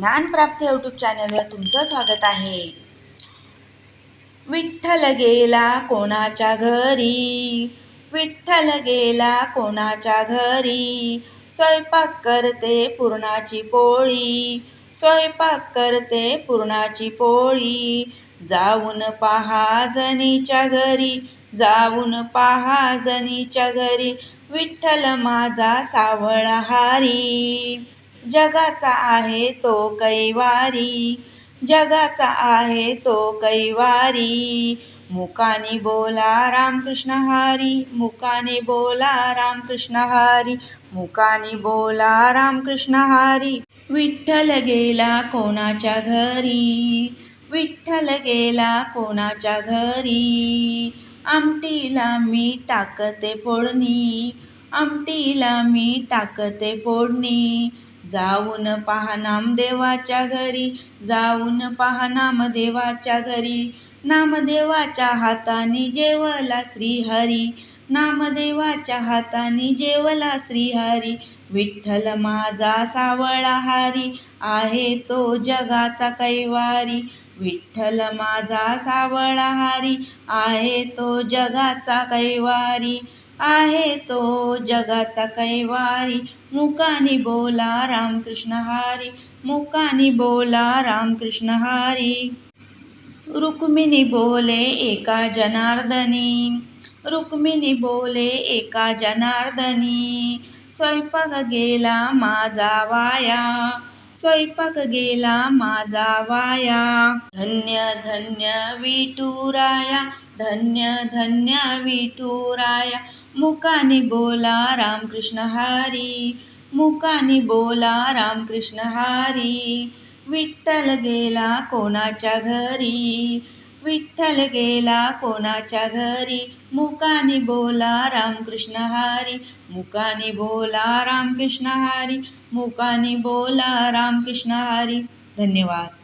ज्ञानप्राप्ती YouTube चॅनलवर तुमचं स्वागत आहे. विठ्ठल गेला कोणाच्या घरी, विठ्ठल गेला कोणाच्या घरी, स्वयंपाक करते पुरणाची पोळी, स्वयंपाक करते पुरणाची पोळी. जाऊन पहा जनीच्या घरी, जाऊन पहा जनीच्या घरी, विठ्ठल माझा सावळहारी. जगाचा आहे तो कैवारी, जगाचा आहे तो कैवारी. मुकानी बोला रामकृष्ण हरी, मुकानी बोला रामकृष्ण हरी, मुकानी बोला रामकृष्ण हरी. विठ्ठल गेला कोणाच्या घरी, विठ्ठल गेला कोणाच्या घरी, आमटीला मी टाकते फोडणी, आमटीला मी टाकते फोडणी. जाऊन पहा नामदेवाच्या घरी, जाऊन पहा नामदेवाच्या घरी, नामदेवाच्या हाताने जेवला श्रीहरी, नामदेवाच्या हाताने जेवला श्रीहरी. विठ्ठल माझा सावळहारी, आहे तो जगाचा कैवारी. विठ्ठल माझा सावळहारी, आहे तो जगाचा कैवारी, आहे तो जगाचा कैवारी. मुकानी बोला रामकृष्ण हरी, मुकानी बोला रामकृष्ण हरी. रुक्मिणी बोले एका जनार्दनी, रुक्मिणी बोले एका जनार्दनी, स्वयंपाक गेला माझा वाया, स्वयंपाक गेला माझा वाया. धन्य धन्य विठुराया, धन्य धन्य विठुराया. मुकानी बोला रामकृष्ण हरी, मुकानी बोला रामकृष्ण हरी. विठ्ठल गेला कोणाच्या घरी, विठ्ठल गेला कोणाच्या घरी, मुकानी बोला रामकृष्ण हरी, मुकानी बोला रामकृष्ण हरी, मुकानी बोला रामकृष्ण हरी. धन्यवाद.